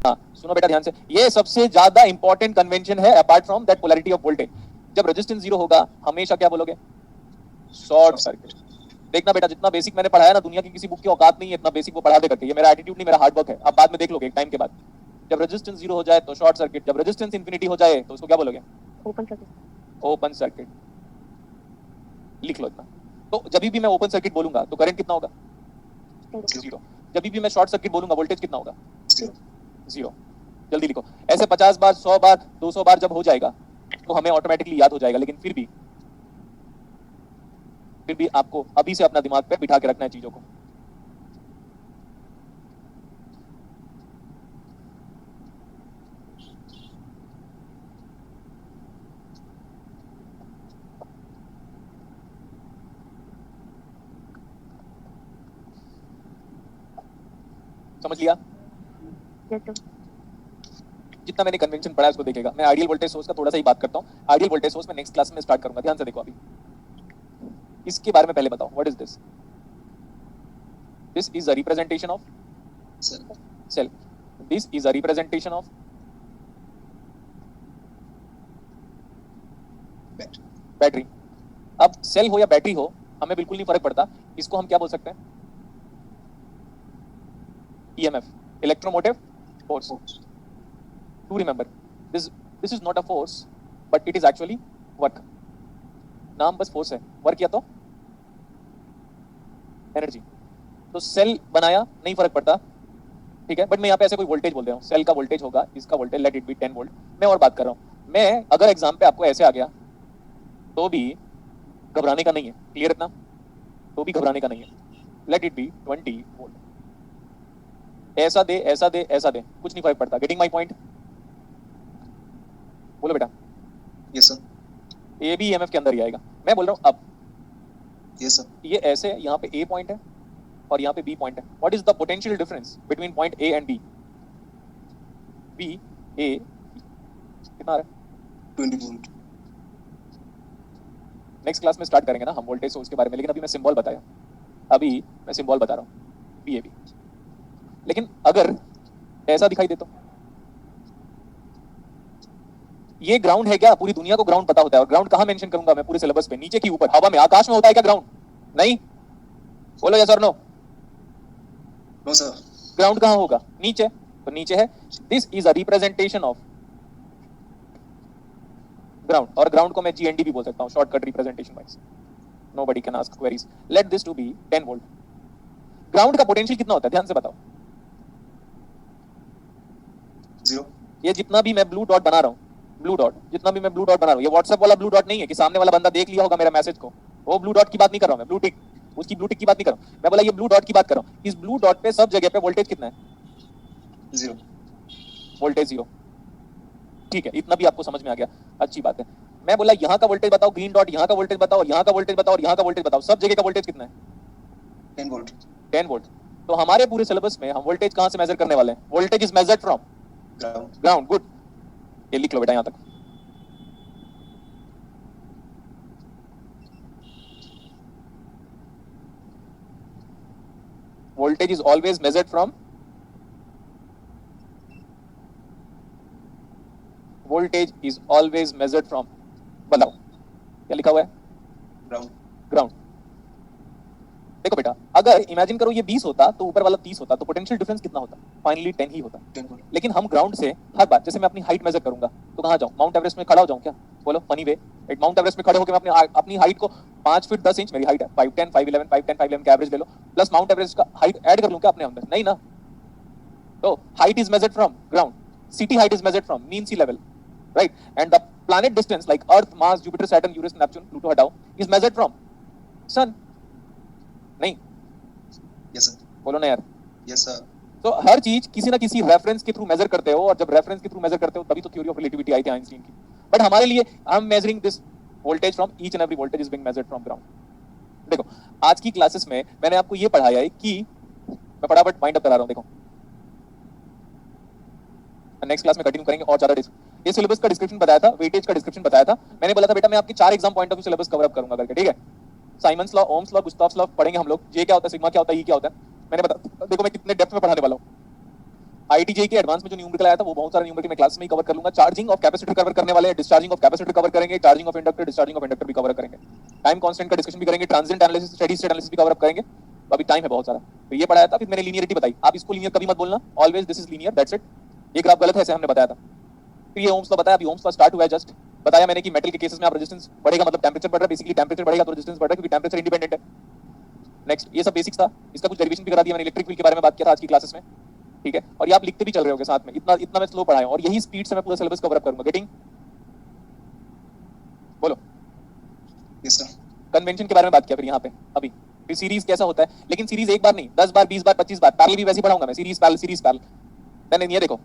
हाँ सुनो बेटा ध्यान से, ये सबसे ज्यादा इंपॉर्टेंट कन्वेंशन है apart from that polarity of voltage. जब रेजिस्टेंस जीरो होगा हमेशा क्या बोलोगे? Short circuit. देखना बेटा जितना बेसिक मैंने पढ़ाया ना, दुनिया की किसी बुक की औकात नहीं है इतना बेसिक वो पढ़ा दे करके। ये मेरा एटीट्यूड नहीं, मेरा हार्ड वर्क है। आप बाद में देख लोगे एक टाइम के बाद। जब रेजिस्टेंस जीरो हो जाए तो शॉर्ट सर्किट, जब रेजिस्टेंस इंफिनिटी हो जाए तो उसको क्या बोलोगे? Open circuit. Open circuit. लिख लो इतना। तो जब भी मैं ओपन सर्किट बोलूंगा तो करंट कितना होगा? जीरो। जब भी मैं शॉर्ट सर्किट बोलूंगा वोल्टेज कितना होगा? जीरो। जल्दी लिखो। ऐसे 50 बार, 100 बार, 200 बार जब हो जाएगा तो हमें ऑटोमेटिकली याद हो जाएगा, लेकिन फिर भी आपको अभी से अपना दिमाग पे बिठा के रखना है चीजों को। समझ लिया? जितना मैंने कन्वेंशन पढ़ा है उसको देखेगा। मैं आइडियल वोल्टेज सोर्स का थोड़ा सा ही बात करता हूँ। आइडियल वोल्टेज सोर्स में नेक्स्ट क्लास में स्टार्ट करूंगा। ध्यान से देखो अभी इसके बारे में पहले बताओ, what is this? This is a representation of cell. This is a representation of battery. अब सेल हो या बैटरी हो हमें बिल्कुल नहीं फर्क पड़ता। इसको हम क्या बोल सकते हैं? EMF, electromotive force. To remember this is not a force but it is actually work. नाम बस फोर्स है, वर्क या तो एनर्जी। तो सेल बनाया नहीं फर्क पड़ता, ठीक है, बट मैं यहाँ पे ऐसे कोई वोल्टेज बोल रहा हूँ। सेल का वोल्टेज होगा, इसका voltage let it be 10 volt. मैं और बात कर रहा हूँ। मैं अगर एग्जाम पे आपको ऐसे आ गया तो भी घबराने का नहीं है। क्लियर इतना? तो भी घबराने का नहीं है। Let it be 20 volt. ऐसा दे ऐसा दे ऐसा दे, कुछ नहीं फर्क पड़ता। Getting my point? बोलो बेटा। Yes sir. ए भी EMF के अंदर ही आएगा। मैं बोल रहा हूँ अब यस सर। ये ऐसे यहाँ पे A पॉइंट है और यहाँ पे B पॉइंट है। What is the potential difference between point A and B? B A कितना आ रहा है? 20 वोल्ट। नेक्स्ट क्लास में स्टार्ट करेंगे ना हम वोल्टेज सोर्स के बारे में, लेकिन अभी मैं सिंबल बताया। अभी मैं सिंबल बता रहा हूँ BAB। लेकिन अगर ऐसा दिखाई दे तो ये ग्राउंड है क्या? पूरी दुनिया को ग्राउंड पता होता है। और ग्राउंड कहाँ मेंशन करूंगा मैं पूरे सिलेबस पे? नीचे की ऊपर? हवा में, आकाश में होता है क्या ग्राउंड? नहीं। बोलो यस और नो। No sir. ग्राउंड कहाँ होगा? नीचे। तो नीचे है। This is a representation of ground. और ग्राउंड को मैं GND भी बोल सकता हूँ, shortcut representation wise. Nobody can ask queries. Let this to be 10 volt. Ground का पोटेंशियल कितना होता है? ध्यान से बताओ। 0। ये जितना भी मैं ब्लू डॉट बना रहा हूँ, ब्लू डॉट जितना भी मैं ब्लू डॉट बना रहा हूँ, ये व्हाट्सएप वाला ब्लू डॉट नहीं है कि सामने वाला बंदा देख लिया होगा मेरा मैसेज को। वो ब्लू डॉट की बात नहीं कर रहा हूँ मैं। ब्लू टिक, उसकी ब्लू टिक की बात नहीं कर रहा हूँ मैं। बोला ये ब्लू डॉट की बात कर रहा हूँ। इस ब्लू डॉट पे सब जगह पे वोल्टेज कितना है? 0। वोल्टेज 0। ठीक है, इतना भी आपको समझ में आ गया, अच्छी बात है। मैं बोला यहाँ का वोल्टेज बताओ, ग्रीन डॉट यहाँ का वोल्टेज बताओ, यहाँ का वोल्टेज बताओ और यहाँ का वोल्टेज बताओ। सब जगह का वोल्टेज कितना है? 10 वोल्ट। 10 वोल्ट। तो हमारे पूरे सिलेबस में हम वोल्टेज कहाँ से मेजर करने वाले हैं? Voltage is measured from ground. Ground. Good, ये लिख लो बेटा यहाँ तक। Voltage is always measured from बताओ क्या लिखा हुआ है? ग्राउंड। ग्राउंड। देखो बेटा अगर इमेजिन करो ये 20 होता तो ऊपर वाला 30 होता तो पोटेंशियल डिफरेंस कितना होता? फाइनली 10 ही होता। 10 वोल्ट। लेकिन हम ग्राउंड से हर बार, जैसे मैं अपनी हाइट मेजर करूंगा तो कहाँ जाऊं? माउंट एवरेस्ट में खड़ा हो जाऊं क्या? बोलो फनी वे। एक माउंट एवरेस्ट में खड़े होकर मैं अपनी हाइट को 5 फीट 10 इंच मेरी हाइट है, 5'10", 5'11", 5'10", 5'11" का एवरेज ले लो, प्लस माउंट एवरेस्ट का हाइट ऐड कर लूं क्या अपने अंदर? नहीं ना। तो height is measured from ground, city height is measured from mean sea level, right? And the planet distance like Earth, Mars, Jupiter, Saturn, Uranus, Neptune, Pluto हटाओ, is measured from sun। नहीं? Yes sir. बोलो ना यार। Yes sir. तो हर चीज किसी ना किसी रेफरेंस के थ्रू मेजर करते हो, और जब रेफरेंस के थ्रू मेजर करते हो तभी तो थ्योरी ऑफ रिलेटिविटी आई थी आइंस्टीन की। बट हमारे लिए I am measuring this voltage from each and every voltage is being measured from ground. देखो आज की क्लासेस में मैंने आपको ये पढ़ाया है कि मैं फटाफट माइंड अप करा रहा हूं। देखो नेक्स्ट क्लास में कंटिन्यू करेंगे और ज्यादा ये सिलेबस का डिस्क्रिप्शन बताया था, वेटेज का डिस्क्रिप्शन बताया था। मैंने बोला था बेटा मैं आपके 4 exam point of view syllabus cover up करूंगा करके, ठीक है? Simons law, Ohm's law, Gustav's law पढ़ेंगे हम लोग। जे क्या होता है, सिग्मा क्या होता है, ई क्या होता है। मैंने बता देखो मैं कितने डेप्थ में पढ़ाने वाला हूं। आईटीजे के एडवांस में जो न्यूमेरिकल आया था वो बहुत सारे न्यूमेरिकल मैं क्लास में ही कवर कर लूंगा। चार्जिंग ऑफ कैपेसिटर कवर करने वाले हैं, डिस्चार्जिंग ऑफ कैपेसिटर कवर करेंगे, charging of inductor, discharging of inductor भी कवर करेंगे, टाइम कांस्टेंट का डिस्कशन भी करेंगे, transient analysis, steady state analysis भी कवर अप करेंगे। तो अभी टाइम है बहुत सारा। तो ये पढ़ाया था, फिर मैंने लीनियरिटी बताई। आप इसको लीनियर कभी मत बोलना, always this is linear, that's it. ये ग्राफ गलत है, ऐसे हमने बताया था। फिर ये ओम्स का बताया, अभी ओम्स का स्टार्ट हुआ है जस्ट। बताया मैंने कि मेटल के केसेस में आप रेजिस्टेंस बढ़ेगा मतलब टेंपरेचर बढ़ रहा है, बेसिकली टेंपरेचर बढ़ेगा तो रेजिस्टेंस बढ़ रहा है क्योंकि टेंपरेचर इंडिपेंडेंट है। नेक्स्ट ये सब बेसिक्स था, इसका कुछ डेरिवेशन भी करा दिया मैंने, इलेक्ट्रिक फील्ड के बारे में बात किया था आज की क्लासेस में, ठीक है। और ये आप लिखते भी चल रहे होगे साथ में, इतना इतना मैं स्लो पढ़ाया हूं और यही स्पीड से मैं पूरा सिलेबस कवर अप करूंगा। गेटिंग? बोलो। Yes sir. कन्वेंशन के बारे में बात किया फिर यहाँ पे अभी। फिर सीरीज कैसा होता है, लेकिन सीरीज एक बार नहीं 10 बार 20 बार 25 बार, पैरेलल भी वैसे ही पढ़ाऊंगा मैं, सीरीज पैरेलल। देन ये देखो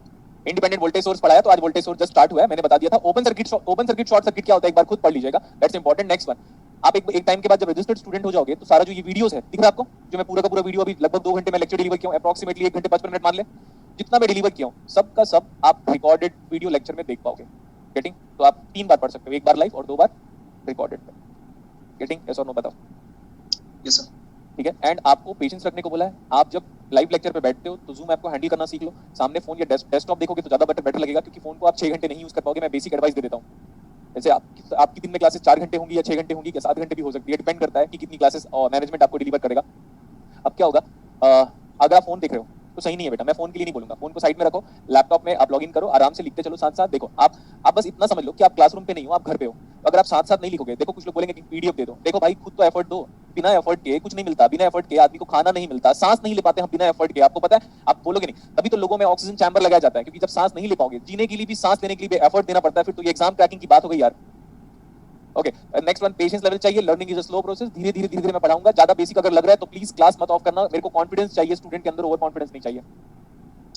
इंडिपेंडेंट वोल्टेज सोर्स पढ़ाया, तो आज वोल्टेज सोर्स जस्ट स्टार्ट हुआ है, मैंने बता दिया था। ओपन सर्किट शॉर्ट सर्किट क्या होता है एक बार खुद पढ़ लीजिएगा, दैट्स इंपॉर्टेंट। नेक्स्ट वन, आप एक टाइम के बाद जब रजिस्टर्ड स्टूडेंट हो जाओगे तो सारा जो ये वीडियोस है दिख रहा है आपको, जो मैं पूरा का पूरा वीडियो अभी लगभग 2 घंटे में लेक्चर डिलीवर किया हूं, अप्रॉक्सीमेटली 1 घंटे 55 मिनट मान ले, जितना मैं डिलीवर किया हूं सब का सब आप रिकॉर्डेड वीडियो लेक्चर में देख पाओगे। गेटिंग? तो आप 3 बार पढ़ सकते हो, एक बार लाइव और 2 बार रिकॉर्डेड पे। गेटिंग? यस और नो बताओ। Yes sir. ठीक है। एंड आपको पेशेंस रखने को बोला है। आप जब लाइव लेक्चर पे बैठते हो तो जूम ऐप को हैंडल करना सीख लो। सामने फोन या डेस्कटॉप देखोगे तो ज्यादा बेटर लगेगा, क्योंकि फोन को आप 6 घंटे नहीं यूज कर पाओगे। मैं बेसिक एडवाइस दे देता हूँ। जैसे आपकी दिन में क्लासेस 4 घंटे होंगी या 6 घंटे होंगी या 7 घंटे भी हो सकती है, डिपेंड करता है कि कितनी क्लासेस मैनेजमेंट आपको डिलीवर करेगा। अब क्या होगा, अगर आप फोन देख रहे हो तो सही नहीं है बेटा, मैं फोन के लिए नहीं बोलूंगा। फोन को साइड में रखो, लैपटॉप में आप लॉगिन करो, आराम से लिखते चलो साथ साथ। देखो आप बस इतना समझ लो कि आप क्लासरूम पे नहीं हो, आप घर पे हो। तो अगर आप साथ साथ नहीं लिखोगे, देखो कुछ लोग बोलेंगे कि पीडीएफ दे दो। देखो भाई खुद तो एफर्ट दो, बिना एफर्ट के कुछ नहीं मिलता। बिना एफर्ट के आदमी को खाना नहीं मिलता, सांस नहीं ले पाते हम बिना एफर्ट के। आपको पता है, आप बोलोगे नहीं, तभी तो लोगों में ऑक्सीजन चैम्बर लगाया जाता है, क्योंकि जब सांस नहीं ले पाओगे, जीने के लिए भी सांस लेने के लिए भी एफर्ट देना पड़ता है। फिर तो ये एग्जाम क्रैकिंग की बात हो गई यार। Okay, next one, patience level चाहिए। Learning is a slow process, धीरे धीरे मैं पढ़ाऊंगा। ज्यादा बेसिक अगर लग रहा है तो प्लीज क्लास मत ऑफ करना। मेरे को कॉन्फिडेंस चाहिए स्टूडेंट के अंदर, ओवर कॉन्फिडेंस नहीं चाहिए।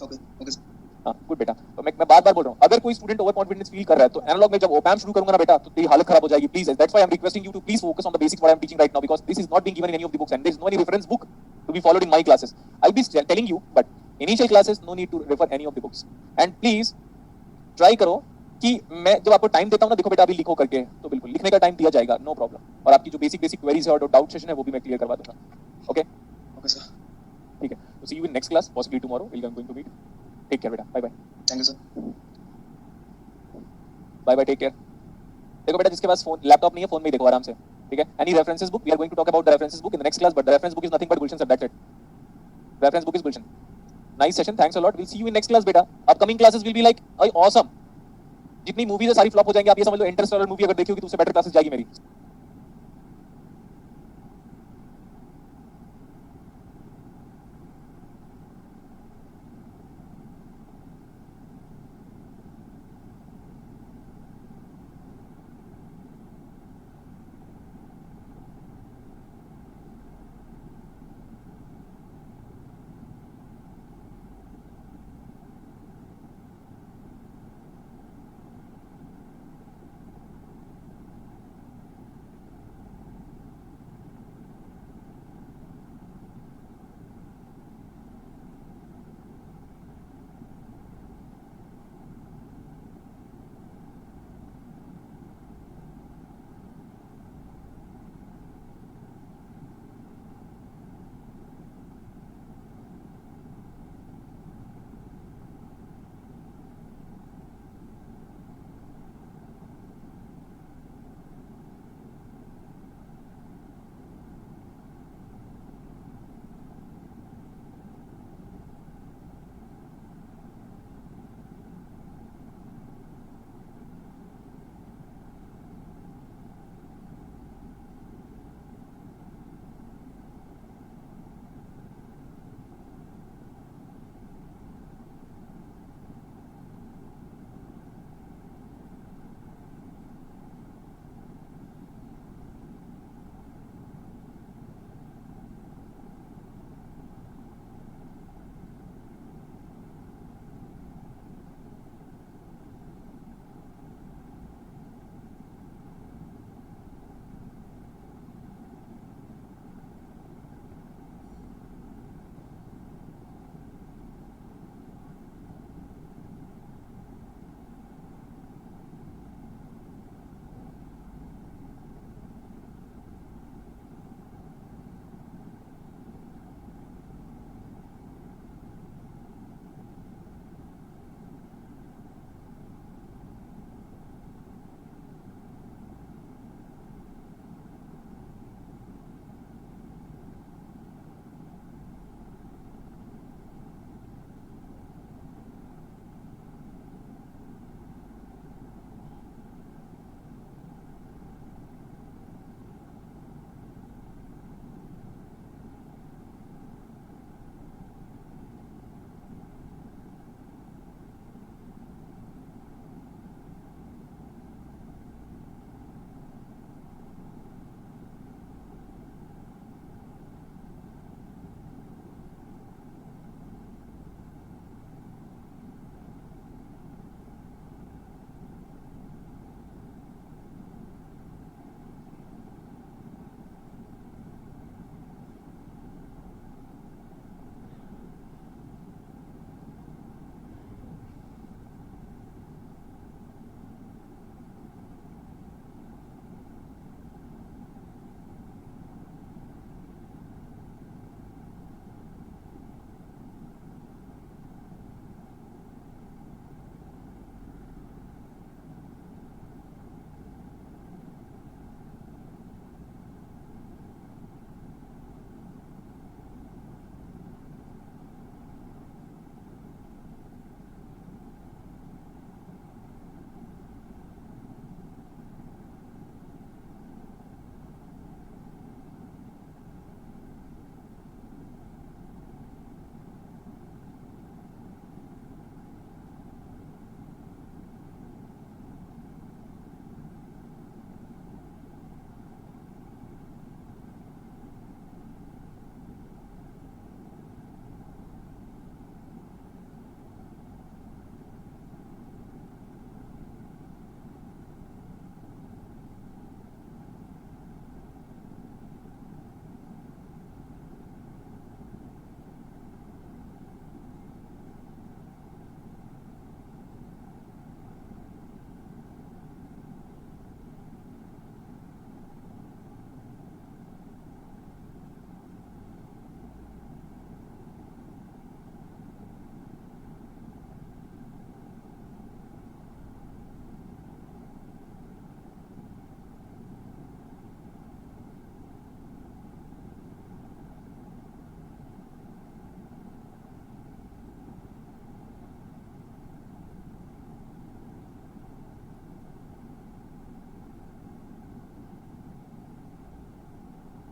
Okay okay sir. हाँ गुड बेटा। तो मैं बार बोल रहा हूँ, अगर कोई स्टूडेंट ओवर कॉन्फिडेंस फील कर रहा है तो एनालॉग में जब ओपैम शुरू करूंगा ना बेटा, तो तेरी हालत खराब हो जाएगी। Please, that's why I am requesting you to please focus on the basics what I am teaching right now, because this is not being given in any of the books and there is no any reference book to be followed in my classes. I will be telling you, but initial classes no need to refer any of the books. And please try करो कि मैं जब आपको time देता हूं ना, देखो बेटा अभी लिखो करके, तो बिल्कुल लिखने का टाइम दिया जाएगा, नो प्रॉब्लम। और आपकी जो बेसिक क्वेरीज है और डाउट सेशन है वो भी मैं क्लियर करवा दूंगा। Okay okay sir. ठीक है, तो see you in next class, possibly tomorrow we are going to meet. Take care बेटा, bye bye. Thank you sir. Bye bye, take care. देखो बेटा, जिसके पास फोन लैपटॉप नहीं है, फोन में ही देखो आराम से, ठीक है। Any references book, we are going to talk about the references book in the next class, but the reference book is nothing but Gulshan sir, that's it. Reference book is Gulshan. Nice session, thanks a lot, will see you in next class बेटा। Upcoming classes will be like awesome. जितनी movies है सारी flop हो जाएंगी, आप ये समझ लो। Interstellar movie अगर देखोगे तो उससे बेटर क्लासेस जाएगी मेरी।